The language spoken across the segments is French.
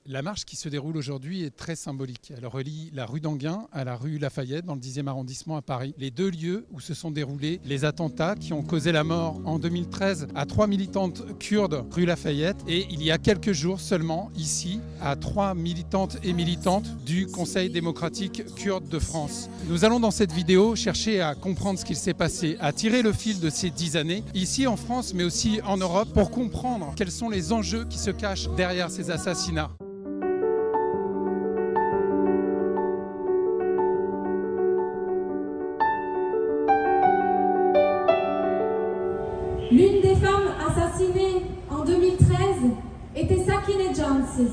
La marche qui se déroule aujourd'hui est très symbolique. Elle relie la rue d'Enghien à la rue Lafayette dans le 10e arrondissement à Paris. Les deux lieux où se sont déroulés les attentats qui ont causé la mort en 2013 à 3 militantes kurdes rue Lafayette et il y a quelques jours seulement ici à 3 militantes et militantes du Conseil démocratique kurde de France. Nous allons dans cette vidéo chercher à comprendre ce qu'il s'est passé, à tirer le fil de ces 10 années ici en France mais aussi en Europe pour comprendre quels sont les enjeux qui se cachent derrière ces assassinats. L'une des femmes assassinées en 2013 était Sakineh Jansiz.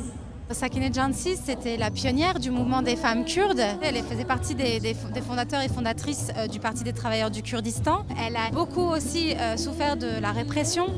Sakineh Jansiz, c'était la pionnière du mouvement des femmes kurdes. Elle faisait partie des fondateurs et fondatrices du Parti des travailleurs du Kurdistan. Elle a beaucoup aussi souffert de la répression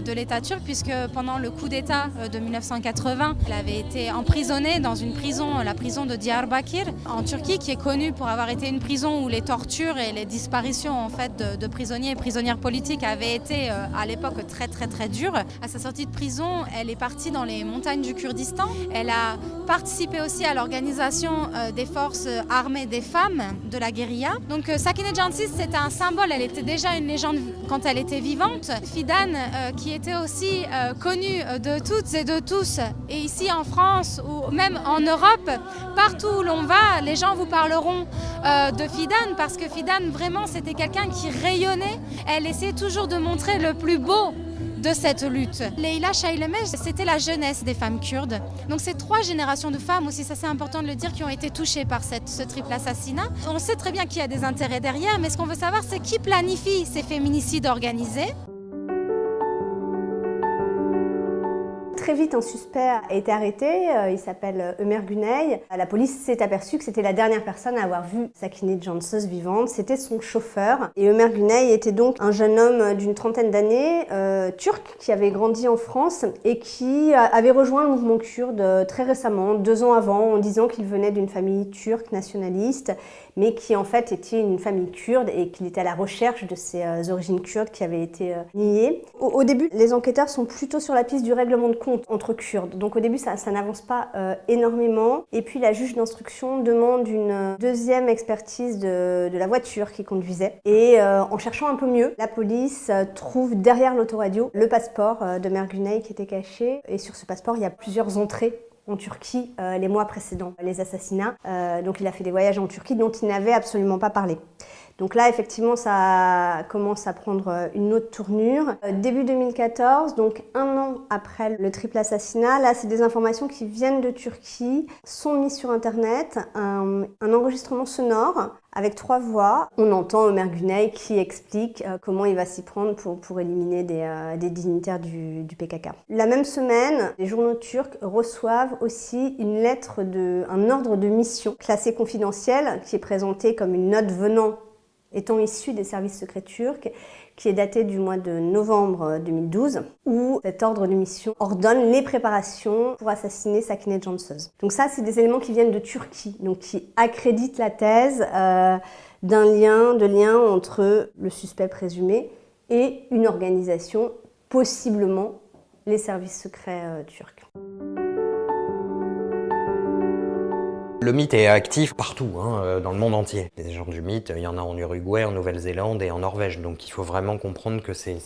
de l'État turc puisque pendant le coup d'État de 1980, elle avait été emprisonnée dans une prison, la prison de Diyarbakir en Turquie, qui est connue pour avoir été une prison où les tortures et les disparitions en fait, de prisonniers et prisonnières politiques avaient été à l'époque très dures. À sa sortie de prison, elle est partie dans les montagnes du Kurdistan. Elle a participé aussi à l'organisation des forces armées des femmes de la guérilla. Donc Sakineh Jansiz, c'était un symbole, elle était déjà une légende quand elle était vivante. Fidan, qui était aussi connue de toutes et de tous, et ici en France ou même en Europe, partout où l'on va, les gens vous parleront de Fidan, parce que Fidan, vraiment, c'était quelqu'un qui rayonnait. Elle essayait toujours de montrer le plus beau de cette lutte. Leyla Şailemej, c'était la jeunesse des femmes kurdes. Donc c'est 3 générations de femmes aussi, ça c'est important de le dire, qui ont été touchées par ce triple assassinat. On sait très bien qu'il y a des intérêts derrière, mais ce qu'on veut savoir, c'est qui planifie ces féminicides organisés. Très vite, un suspect a été arrêté, il s'appelle Ömer Güney. La police s'est aperçue que c'était la dernière personne à avoir vu Sakineh Jansiz vivante, c'était son chauffeur. Et Ömer Güney était donc un jeune homme d'une trentaine d'années, turc, qui avait grandi en France et qui avait rejoint le mouvement kurde très récemment, 2 ans avant, en disant qu'il venait d'une famille turque nationaliste, mais qui en fait était une famille kurde et qu'il était à la recherche de ses origines kurdes qui avaient été niées. Au début, les enquêteurs sont plutôt sur la piste du règlement de compte entre Kurdes. Donc au début, ça n'avance pas énormément. Et puis la juge d'instruction demande une deuxième expertise de la voiture qui conduisait. Et en cherchant un peu mieux, la police trouve derrière l'autoradio le passeport d'Ömer Güney qui était caché. Et sur ce passeport, il y a plusieurs entrées en Turquie les mois précédents les assassinats. Donc il a fait des voyages en Turquie dont il n'avait absolument pas parlé. Donc là, effectivement, ça commence à prendre une autre tournure. Début 2014, donc 1 an après le triple assassinat, là, c'est des informations qui viennent de Turquie, sont mises sur Internet, un enregistrement sonore avec 3 voix. On entend Ömer Güney qui explique comment il va s'y prendre pour éliminer des dignitaires du PKK. La même semaine, les journaux turcs reçoivent aussi une lettre un ordre de mission classé confidentiel qui est présenté comme une note étant issue des services secrets turcs, qui est daté du mois de novembre 2012, où cet ordre de mission ordonne les préparations pour assassiner Sakineh Jansiz. Donc ça, c'est des éléments qui viennent de Turquie, donc qui accréditent la thèse de lien entre le suspect présumé et une organisation, possiblement les services secrets turcs. Le mythe est actif partout, dans le monde entier. Les gens du mythe, il y en a en Uruguay, en Nouvelle-Zélande et en Norvège. Donc il faut vraiment comprendre que il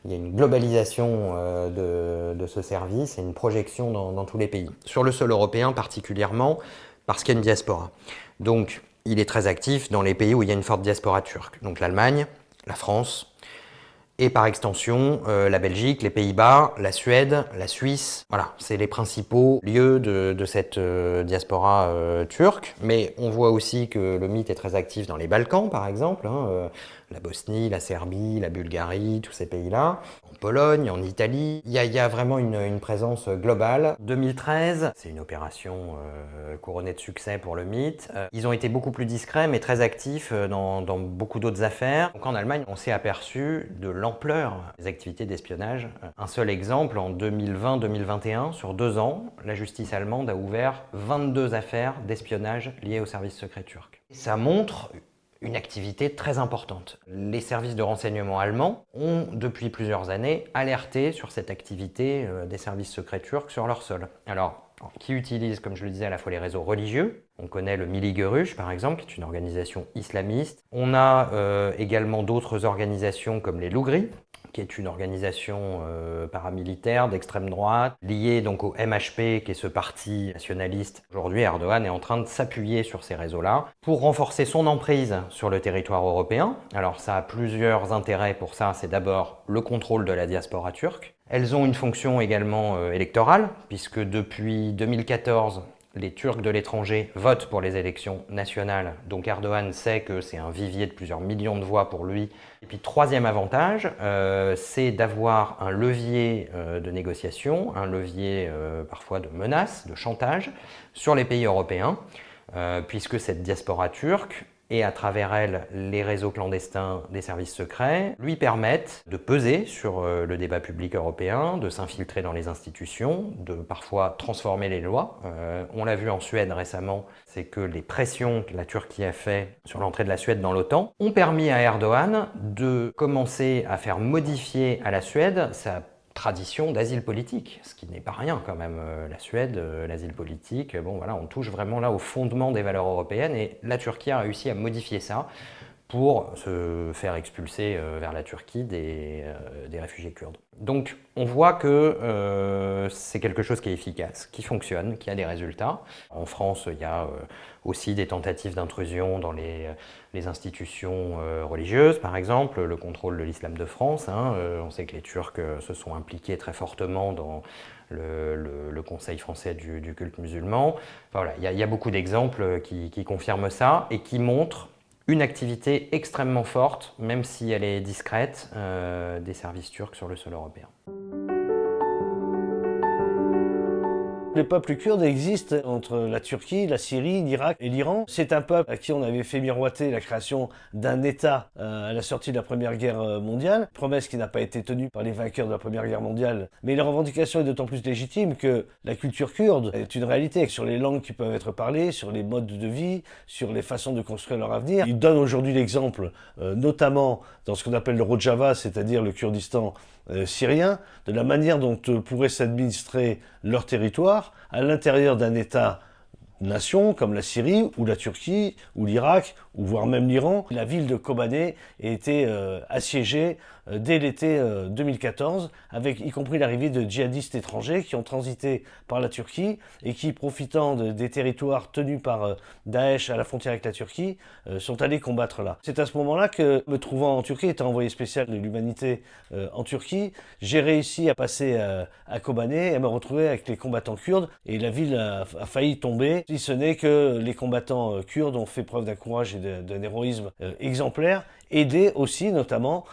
y a une globalisation de ce service et une projection dans tous les pays. Sur le sol européen particulièrement, parce qu'il y a une diaspora. Donc il est très actif dans les pays où il y a une forte diaspora turque. Donc l'Allemagne, la France, et par extension, la Belgique, les Pays-Bas, la Suède, la Suisse. Voilà, c'est les principaux lieux de cette diaspora turque. Mais on voit aussi que le mythe est très actif dans les Balkans, par exemple. La Bosnie, la Serbie, la Bulgarie, tous ces pays-là. En Pologne, en Italie. Il y a vraiment une présence globale. 2013, c'est une opération couronnée de succès pour le mythe. Ils ont été beaucoup plus discrets, mais très actifs dans beaucoup d'autres affaires. Donc en Allemagne, on s'est aperçu de l'ampleur des activités d'espionnage. Un seul exemple, en 2020-2021, sur 2 ans, la justice allemande a ouvert 22 affaires d'espionnage liées au service secret turc. Ça montre une activité très importante. Les services de renseignement allemands ont, depuis plusieurs années, alerté sur cette activité des services secrets turcs sur leur sol. Alors, qui utilise, comme je le disais, à la fois les réseaux religieux. On connaît le Millî Görüş, par exemple, qui est une organisation islamiste. On a également d'autres organisations comme les Loughri, qui est une organisation paramilitaire d'extrême droite, liée donc au MHP, qui est ce parti nationaliste. Aujourd'hui, Erdogan est en train de s'appuyer sur ces réseaux-là pour renforcer son emprise sur le territoire européen. Alors ça a plusieurs intérêts pour ça. C'est d'abord le contrôle de la diaspora turque. Elles ont une fonction également électorale, puisque depuis 2014, les Turcs de l'étranger votent pour les élections nationales, donc Erdogan sait que c'est un vivier de plusieurs millions de voix pour lui. Et puis troisième avantage, c'est d'avoir un levier de négociation, un levier parfois de menace, de chantage sur les pays européens, puisque cette diaspora turque et à travers elle, les réseaux clandestins des services secrets lui permettent de peser sur le débat public européen, de s'infiltrer dans les institutions, de parfois transformer les lois. On l'a vu en Suède récemment, c'est que les pressions que la Turquie a fait sur l'entrée de la Suède dans l'OTAN ont permis à Erdogan de commencer à faire modifier à la Suède sa tradition d'asile politique, ce qui n'est pas rien quand même. La Suède, l'asile politique, bon voilà, on touche vraiment là au fondement des valeurs européennes et la Turquie a réussi à modifier ça pour se faire expulser vers la Turquie des réfugiés kurdes. Donc on voit que c'est quelque chose qui est efficace, qui fonctionne, qui a des résultats. En France, il y a aussi des tentatives d'intrusion dans les institutions religieuses, par exemple, le contrôle de l'islam de France. On sait que les Turcs se sont impliqués très fortement dans le Conseil français du culte musulman. Enfin, voilà, il y a beaucoup d'exemples qui confirment ça et qui montrent une activité extrêmement forte, même si elle est discrète, des services turcs sur le sol européen. Le peuple kurde existe entre la Turquie, la Syrie, l'Irak et l'Iran. C'est un peuple à qui on avait fait miroiter la création d'un État à la sortie de la Première Guerre mondiale, promesse qui n'a pas été tenue par les vainqueurs de la Première Guerre mondiale. Mais la revendication est d'autant plus légitime que la culture kurde est une réalité, sur les langues qui peuvent être parlées, sur les modes de vie, sur les façons de construire leur avenir. Ils donnent aujourd'hui l'exemple, notamment dans ce qu'on appelle le Rojava, c'est-à-dire le Kurdistan syrien, de la manière dont pourrait s'administrer leur territoire à l'intérieur d'un État-nation comme la Syrie ou la Turquie ou l'Irak ou voire même l'Iran. La ville de Kobané a été assiégée dès l'été 2014, avec y compris l'arrivée de djihadistes étrangers qui ont transité par la Turquie et qui, profitant des territoires tenus par Daesh à la frontière avec la Turquie, sont allés combattre là. C'est à ce moment-là que, me trouvant en Turquie, étant envoyé spécial de l'humanité en Turquie, j'ai réussi à passer à Kobané et à me retrouver avec les combattants kurdes, et la ville a failli tomber, si ce n'est que les combattants kurdes ont fait preuve d'un courage et d'un héroïsme exemplaire, aidés aussi notamment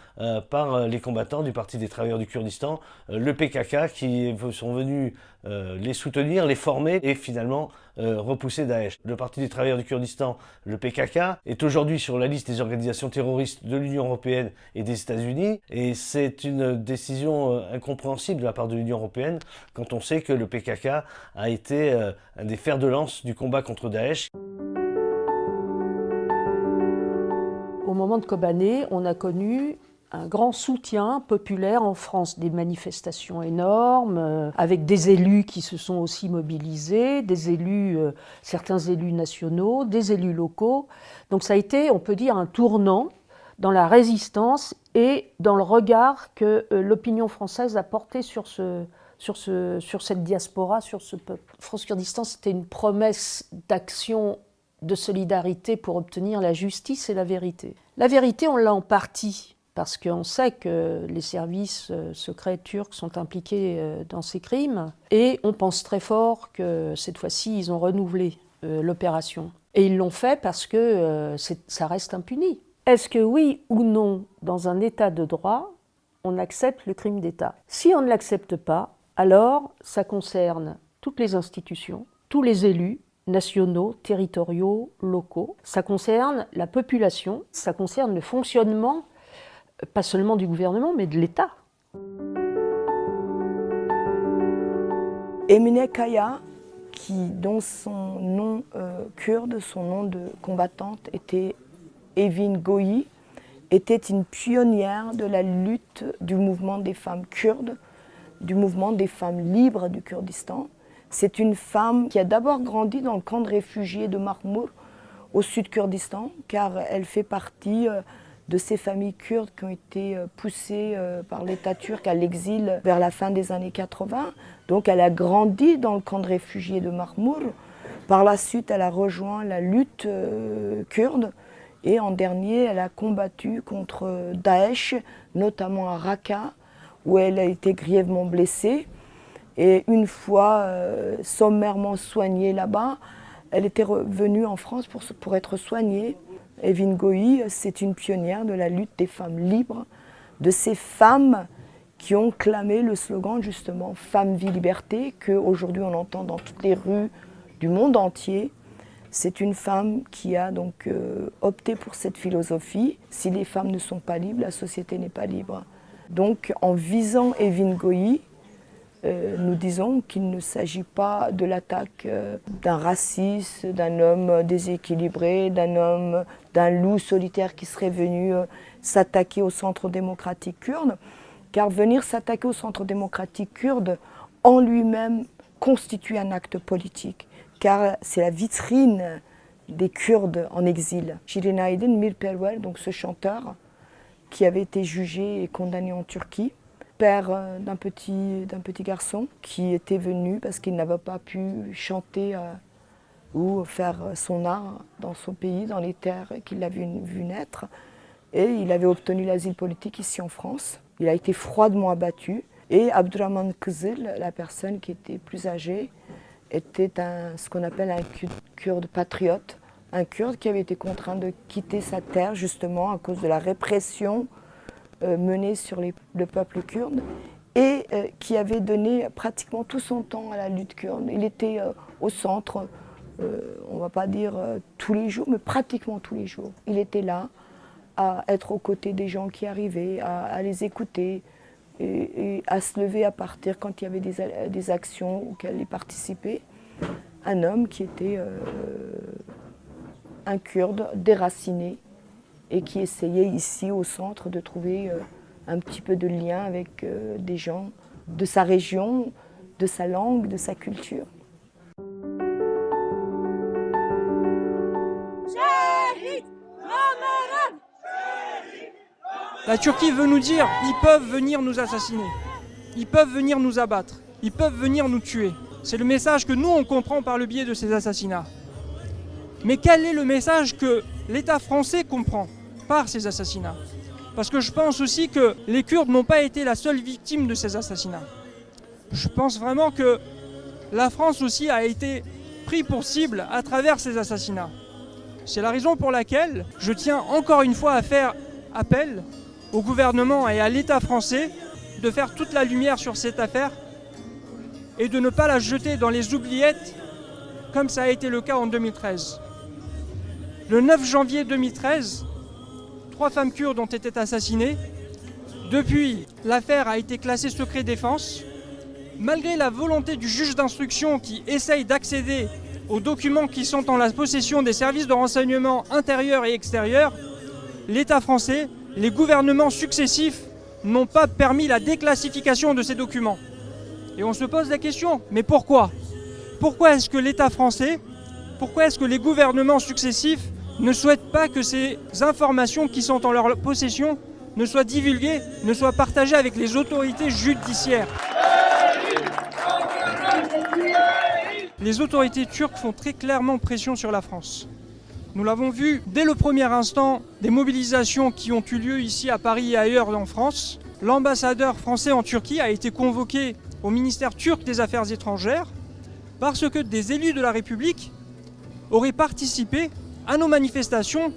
par les combattants du Parti des travailleurs du Kurdistan, le PKK, qui sont venus les soutenir, les former et finalement repousser Daesh. Le Parti des travailleurs du Kurdistan, le PKK, est aujourd'hui sur la liste des organisations terroristes de l'Union européenne et des États-Unis, et c'est une décision incompréhensible de la part de l'Union européenne quand on sait que le PKK a été un des fers de lance du combat contre Daesh. Au moment de Kobané, on a connu un grand soutien populaire en France, des manifestations énormes, avec des élus qui se sont aussi mobilisés, des élus, certains élus nationaux, des élus locaux. Donc ça a été, on peut dire, un tournant dans la résistance et dans le regard que l'opinion française a porté sur cette diaspora, sur ce peuple. France Kurdistan, c'était une promesse d'action, de solidarité pour obtenir la justice et la vérité. La vérité, on l'a en partie, parce qu'on sait que les services secrets turcs sont impliqués dans ces crimes, et on pense très fort que cette fois-ci, ils ont renouvelé l'opération. Et ils l'ont fait parce que ça reste impuni. Est-ce que oui ou non, dans un état de droit, on accepte le crime d'État? Si on ne l'accepte pas, alors ça concerne toutes les institutions, tous les élus, nationaux, territoriaux, locaux. Ça concerne la population, ça concerne le fonctionnement, pas seulement du gouvernement, mais de l'État. Emine Kaya, dont son nom kurde, son nom de combattante était Evin Goyi, était une pionnière de la lutte du mouvement des femmes kurdes, du mouvement des femmes libres du Kurdistan. C'est une femme qui a d'abord grandi dans le camp de réfugiés de Marmour, au sud Kurdistan, car elle fait partie de ces familles kurdes qui ont été poussées par l'État turc à l'exil vers la fin des années 80. Donc elle a grandi dans le camp de réfugiés de Marmour. Par la suite, elle a rejoint la lutte kurde et en dernier, elle a combattu contre Daesh, notamment à Raqqa, où elle a été grièvement blessée. Et une fois sommairement soignée là-bas, elle était revenue en France pour être soignée. Evin Goï, c'est une pionnière de la lutte des femmes libres, de ces femmes qui ont clamé le slogan justement « Femme, vie, liberté » qu'aujourd'hui on entend dans toutes les rues du monde entier. C'est une femme qui a donc opté pour cette philosophie. Si les femmes ne sont pas libres, la société n'est pas libre. Donc en visant Evin Goï, nous disons qu'il ne s'agit pas de l'attaque d'un raciste, d'un homme déséquilibré, d'un loup solitaire qui serait venu s'attaquer au centre démocratique kurde, car venir s'attaquer au centre démocratique kurde en lui-même constitue un acte politique, car c'est la vitrine des Kurdes en exil. Shirin Aydin Mirperwer, donc ce chanteur, qui avait été jugé et condamné en Turquie, père d'un petit garçon qui était venu parce qu'il n'avait pas pu chanter ou faire son art dans son pays, dans les terres qu'il avait vu naître. Et il avait obtenu l'asile politique ici en France. Il a été froidement abattu. Et Abdurrahman Kızıl, la personne qui était plus âgée, était ce qu'on appelle un Kurde patriote. Un Kurde qui avait été contraint de quitter sa terre justement à cause de la répression menée sur le peuple kurde et qui avait donné pratiquement tout son temps à la lutte kurde. Il était au centre, on ne va pas dire tous les jours, mais pratiquement tous les jours. Il était là à être aux côtés des gens qui arrivaient, à les écouter et à se lever à partir quand il y avait des actions auxquelles il participait. Un homme qui était un Kurde déraciné et qui essayait ici au centre de trouver un petit peu de lien avec des gens de sa région, de sa langue, de sa culture. La Turquie veut nous dire ils peuvent venir nous assassiner, ils peuvent venir nous abattre, ils peuvent venir nous tuer. C'est le message que nous on comprend par le biais de ces assassinats. Mais quel est le message que l'État français comprend par ces assassinats? Parce que je pense aussi que les Kurdes n'ont pas été la seule victime de ces assassinats. Je pense vraiment que la France aussi a été prise pour cible à travers ces assassinats. C'est la raison pour laquelle je tiens encore une fois à faire appel au gouvernement et à l'État français de faire toute la lumière sur cette affaire et de ne pas la jeter dans les oubliettes comme ça a été le cas en 2013. Le 9 janvier 2013, 3 femmes kurdes ont été assassinées. Depuis, l'affaire a été classée secret défense. Malgré la volonté du juge d'instruction qui essaye d'accéder aux documents qui sont en la possession des services de renseignement intérieurs et extérieurs, l'État français, les gouvernements successifs n'ont pas permis la déclassification de ces documents. Et on se pose la question, mais pourquoi? Pourquoi est-ce que l'État français, pourquoi est-ce que les gouvernements successifs ne souhaitent pas que ces informations qui sont en leur possession ne soient divulguées, ne soient partagées avec les autorités judiciaires? Les autorités turques font très clairement pression sur la France. Nous l'avons vu dès le premier instant des mobilisations qui ont eu lieu ici à Paris et ailleurs en France. L'ambassadeur français en Turquie a été convoqué au ministère turc des Affaires étrangères parce que des élus de la République auraient participé à nos manifestations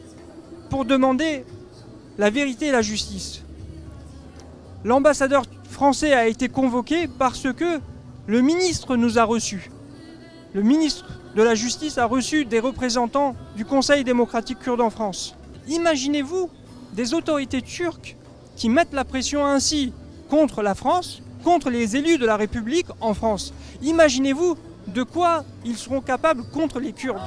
pour demander la vérité et la justice. L'ambassadeur français a été convoqué parce que le ministre nous a reçus. Le ministre de la Justice a reçu des représentants du Conseil démocratique kurde en France. Imaginez-vous des autorités turques qui mettent la pression ainsi contre la France, contre les élus de la République en France. Imaginez-vous de quoi ils seront capables contre les Kurdes.